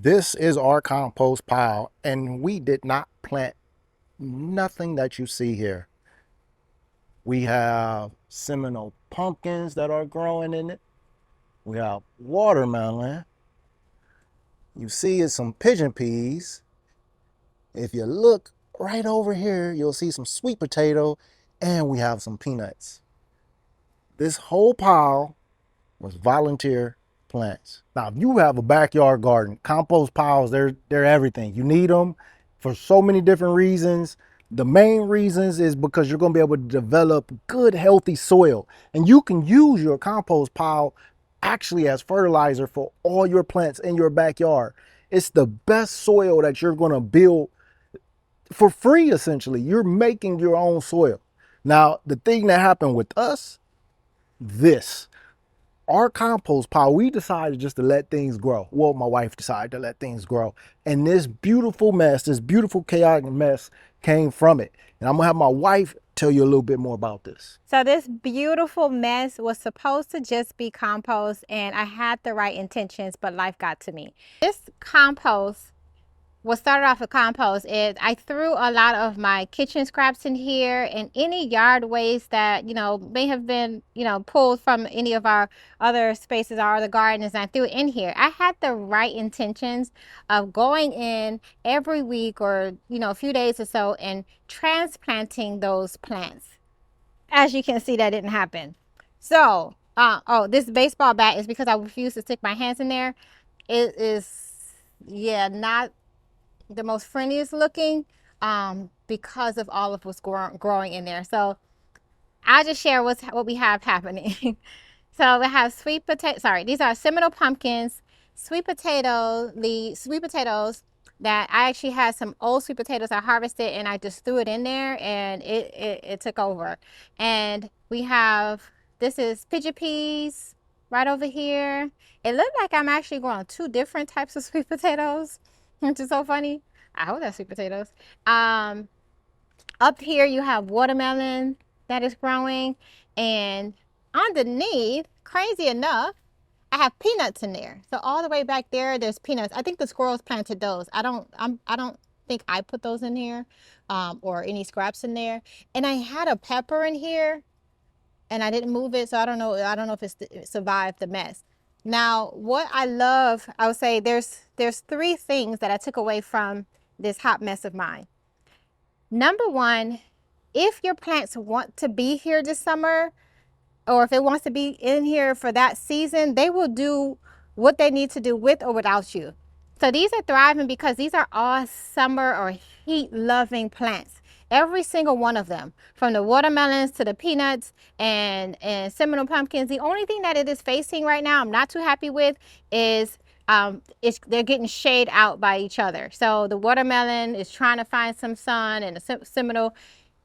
This is our compost pile, and we did not plant nothing that you see here. We have Seminole pumpkins that are growing in it. We have watermelon. You see is some pigeon peas. If you look right over here, you'll see some sweet potato, and we have some peanuts. This whole pile was volunteer plants. Now, if you have a backyard garden, compost piles, they're everything. You need them for so many different reasons. The main reasons is because you're going to be able to develop good, healthy soil. And you can use your compost pile actually as fertilizer for all your plants in your backyard. It's the best soil that you're going to build for free, essentially. You're making your own soil. Now, the thing that happened with us, this our compost pile, we decided just to let things grow. Well, my wife decided to let things grow. And this beautiful mess, this beautiful chaotic mess came from it. And I'm gonna have my wife tell you a little bit more about this. So this beautiful mess was supposed to just be compost, and I had the right intentions, but life got to me. This compost, what started off with compost is I threw a lot of my kitchen scraps in here and any yard waste that, may have been, pulled from any of our other spaces or other gardens, and I threw it in here. I had the right intentions of going in every week or, a few days or so and transplanting those plants. As you can see, that didn't happen. So, this baseball bat is because I refuse to stick my hands in there. It is, yeah, not the most friendliest looking because of all of what's growing in there. So I'll just share what we have happening. So we have sweet potato. Sorry, these are Seminole pumpkins, the sweet potatoes that I actually had some old sweet potatoes I harvested and I just threw it in there and it took over. And we have, this is pigeon peas right over here. It looked like I'm actually growing two different types of sweet potatoes, which is so funny. I hope that's sweet potatoes. Up here you have watermelon that is growing, and underneath, crazy enough, I have peanuts in there. So all the way back there, there's peanuts. I think the squirrels planted those. I don't think I put those in here, or any scraps in there. And I had a pepper in here, and I didn't move it, so I don't know. I don't know if it survived the mess. Now, what I love, I would say there's three things that I took away from this hot mess of mine. Number one, if your plants want to be here this summer, or if it wants to be in here for that season, they will do what they need to do with or without you. So these are thriving because these are all summer or heat loving plants. Every single one of them, from the watermelons to the peanuts and Seminole pumpkins. The only thing that it is facing right now, I'm not too happy with, is they're getting shade out by each other. So the watermelon is trying to find some sun, and the Seminole,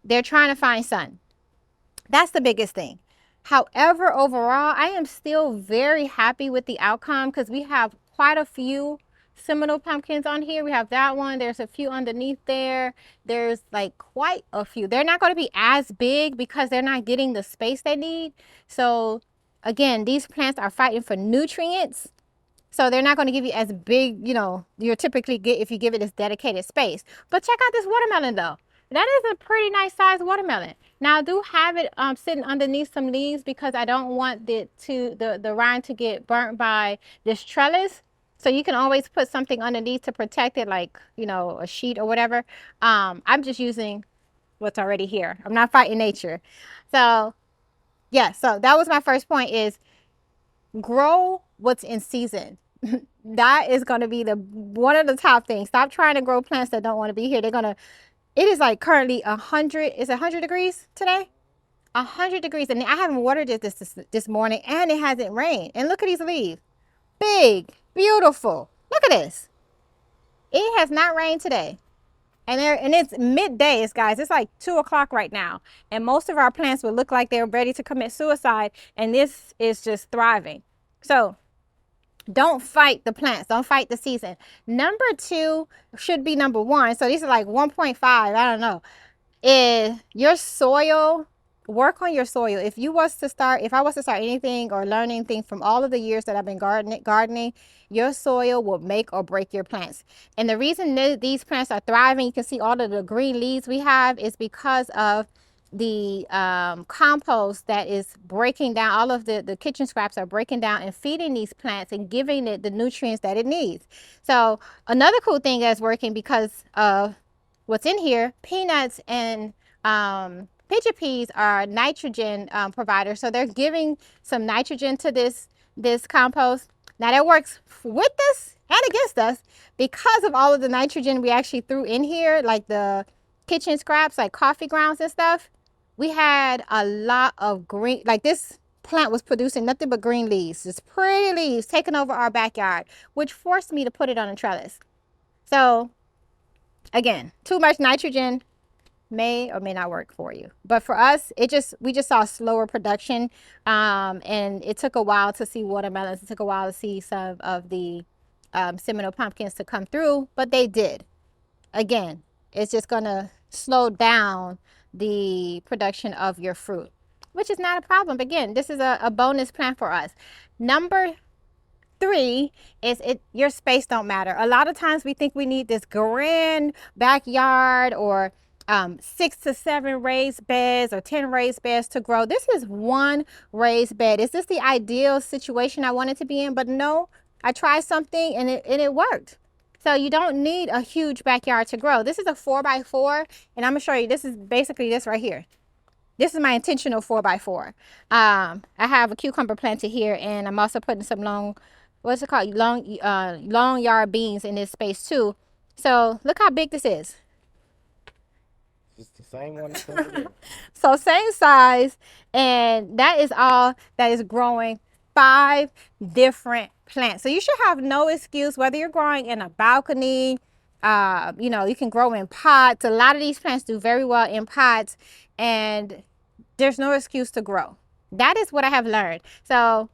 they're trying to find sun. That's the biggest thing. However, overall, I am still very happy with the outcome because we have quite a few Seminole pumpkins on here. We have that one. There's a few underneath there. There's like quite a few. They're not going to be as big because they're not getting the space they need. So again, these plants are fighting for nutrients. So they're not going to give you as big, you're typically get if you give it this dedicated space. But check out this watermelon though. That is a pretty nice sized watermelon. Now I do have it sitting underneath some leaves because I don't want the rind to get burnt by this trellis. So you can always put something underneath to protect it, like, a sheet or whatever. I'm just using what's already here. I'm not fighting nature. So yeah, so that was my first point, is grow what's in season. That is going to be the one of the top things. Stop trying to grow plants that don't want to be here. It is like currently 100, is it 100 degrees today? 100 degrees, and I haven't watered it this morning, and it hasn't rained. And look at these leaves, big, beautiful. Look at this. It has not rained today, and it's midday, guys. It's like 2 o'clock right now, and most of our plants would look like they're ready to commit suicide, and this is just thriving. So don't fight the plants. Don't fight the season. Number two should be number one. So these are like 1.5. I don't know. Is your soil work on your soil. If I was to start anything or learn anything from all of the years that I've been gardening, your soil will make or break your plants. And the reason these plants are thriving, you can see all of the green leaves we have, is because of the compost that is breaking down. All of the kitchen scraps are breaking down and feeding these plants and giving it the nutrients that it needs. So another cool thing that's working because of what's in here, peanuts and pigeon peas are nitrogen providers. So they're giving some nitrogen to this compost. Now that works with us and against us because of all of the nitrogen we actually threw in here, like the kitchen scraps, like coffee grounds and stuff. We had a lot of green, like this plant was producing nothing but green leaves, just pretty leaves taking over our backyard, which forced me to put it on a trellis. So again, too much nitrogen may or may not work for you, but for us, we just saw slower production, and it took a while to see watermelons. It took a while to see some of the Seminole pumpkins to come through, but they did. Again, it's just gonna slow down the production of your fruit, which is not a problem. Again, this is a bonus plant for us. Number 3 is your space don't matter. A lot of times we think we need this grand backyard or 6 to 7 raised beds or 10 raised beds to grow. This is one raised bed. Is this the ideal situation I wanted to be in? But no, I tried something and it worked. So you don't need a huge backyard to grow. This is a 4x4, and I'm gonna show you. This is basically this right here. This is my intentional 4x4. I have a cucumber planted here, and I'm also putting some what's it called? Long yard beans in this space too. So look how big this is. It's the same one that's over there. So same size, and that is all that is growing 5 different plants. So you should have no excuse whether you're growing in a balcony. You can grow in pots. A lot of these plants do very well in pots, and there's no excuse to grow. That is what I have learned. So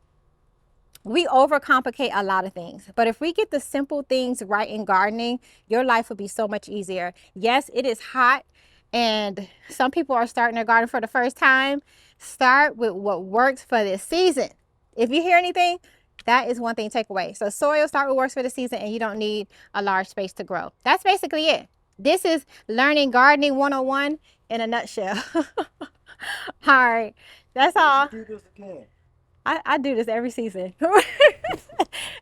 we overcomplicate a lot of things, but if we get the simple things right in gardening, your life will be so much easier. Yes, it is hot, and some people are starting their garden for the first time. Start with what works for this season. If you hear anything, that is one thing to take away. So soil, start with what works for the season, and you don't need a large space to grow. That's basically it. This is learning gardening 101 in a nutshell. All right, that's all. Do this again. I do this every season.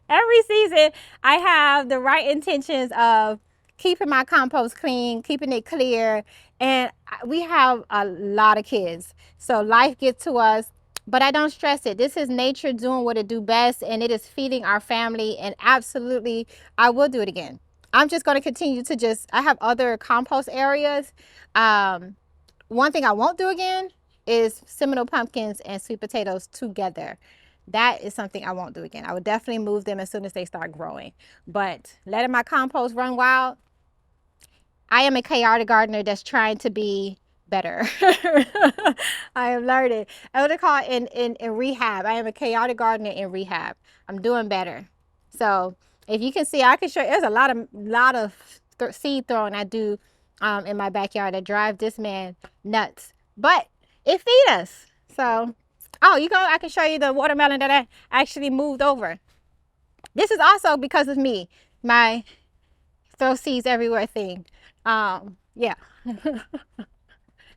Every season, I have the right intentions of keeping my compost clean, keeping it clear. And we have a lot of kids. So life gets to us, but I don't stress it. This is nature doing what it do best, and it is feeding our family. And absolutely, I will do it again. I'm just going to continue to I have other compost areas. One thing I won't do again is Seminole pumpkins and sweet potatoes together. That is something I won't do again. I would definitely move them as soon as they start growing. But letting my compost run wild, I am a chaotic gardener that's trying to be better. I am learning. I would call it in rehab. I am a chaotic gardener in rehab. I'm doing better. So if you can see, I can show you, there's a lot of seed throwing I do in my backyard that drive this man nuts. But it feed us. So, I can show you the watermelon that I actually moved over. This is also because of me, my throw seeds everywhere thing. Yeah.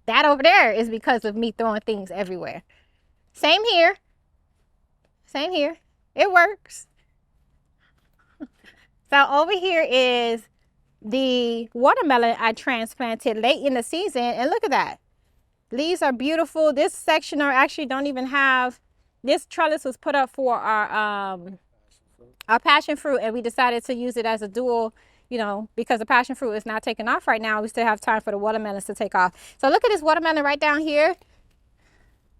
That over there is because of me throwing things everywhere. Same here. Same here. It works. So over here is the watermelon I transplanted late in the season, and look at that. Leaves are beautiful. This section actually don't even have, this trellis was put up for our passion fruit, and we decided to use it as a dual, because the passion fruit is not taking off right now. We still have time for the watermelons to take off. So look at this watermelon right down here.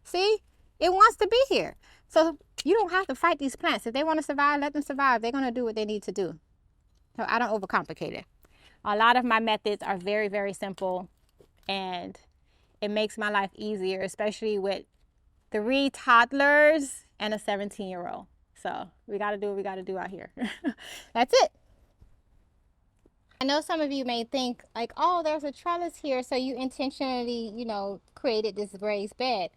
See, it wants to be here. So you don't have to fight these plants. If they want to survive, let them survive. They're going to do what they need to do. So I don't overcomplicate it. A lot of my methods are very, very simple, and it makes my life easier, especially with 3 toddlers and a 17-year-old. So we got to do what we got to do out here. That's it. I know some of you may think like, oh, there's a trellis here, so you intentionally, created this raised bed.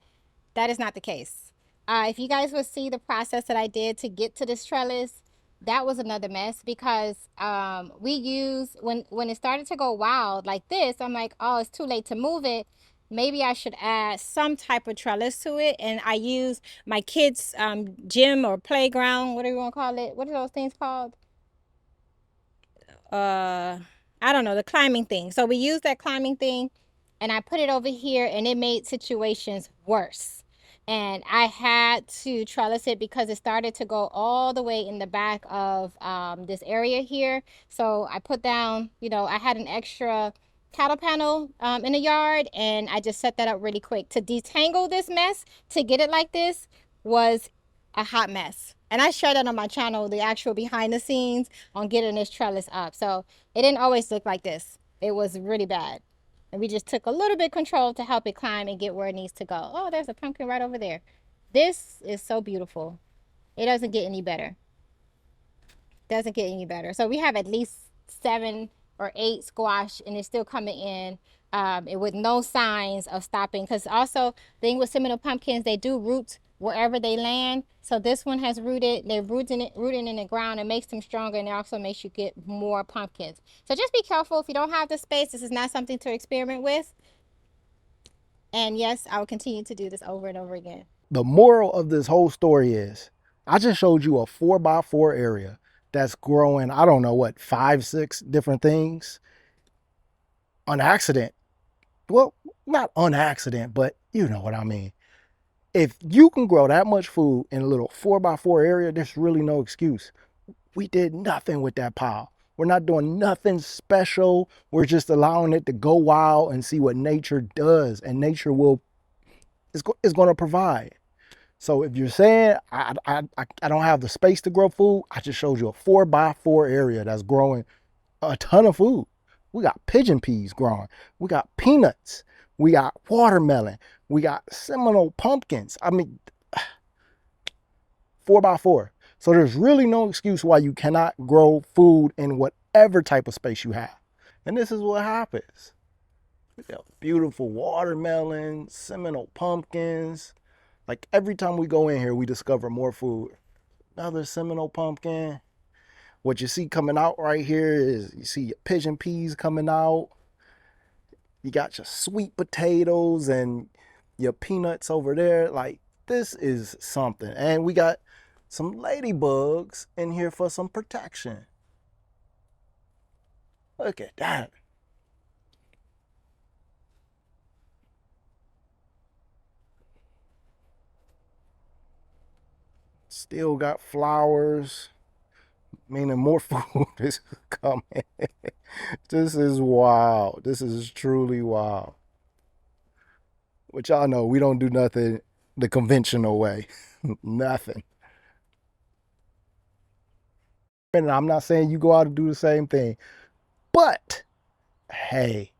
That is not the case. If you guys would see the process that I did to get to this trellis, that was another mess because we use when it started to go wild like this, I'm like, oh, it's too late to move it. Maybe I should add some type of trellis to it, and I use my kids' gym or playground, whatever you want to call it. What are those things called? uh I don't know, the climbing thing. So we used that climbing thing and I put it over here and it made situations worse. And I had to trellis it because it started to go all the way in the back of this area here. So I put down, I had an extra cattle panel in the yard and I just set that up really quick. To detangle this mess, to get it like this, was a hot mess. And I shared that on my channel, the actual behind the scenes on getting this trellis up. So it didn't always look like this. It was really bad. And we just took a little bit of control to help it climb and get where it needs to go. Oh, there's a pumpkin right over there. This is so beautiful. It doesn't get any better. Doesn't get any better. So we have at least 7 or 8 squash and it's still coming in with no signs of stopping. Because also, the thing with Seminole pumpkins, they do root wherever they land. So this one has rooted. They're rooting in the ground. It makes them stronger and it also makes you get more pumpkins. So just be careful if you don't have the space. This is not something to experiment with. And yes, I will continue to do this over and over again. The moral of this whole story is I just showed you a 4x4 area that's growing, I don't know what, 5, 6 different things on accident. Well, not on accident, but you know what I mean. If you can grow that much food in a little 4x4 area, there's really no excuse. We did nothing with that pile. We're not doing nothing special. We're just allowing it to go wild and see what nature does, and nature is going to provide. So if you're saying I don't have the space to grow food, I just showed you a 4x4 area that's growing a ton of food. We got pigeon peas growing. We got peanuts. We got watermelon. We got Seminole pumpkins. I mean, 4x4. So there's really no excuse why you cannot grow food in whatever type of space you have. And this is what happens. We got beautiful watermelons, Seminole pumpkins. Like every time we go in here, we discover more food. Another Seminole pumpkin. What you see coming out right here is you see your pigeon peas coming out. You got your sweet potatoes and your peanuts over there. Like, this is something. And we got some ladybugs in here for some protection. Look at that. Still got flowers, meaning more food is coming. This is wild. This is truly wild. Which y'all know, we don't do nothing the conventional way. Nothing. And I'm not saying you go out and do the same thing, but hey,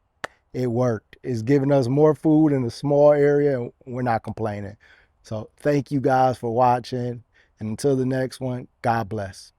it worked. It's giving us more food in a small area, and we're not complaining. So thank you guys for watching. And until the next one, God bless.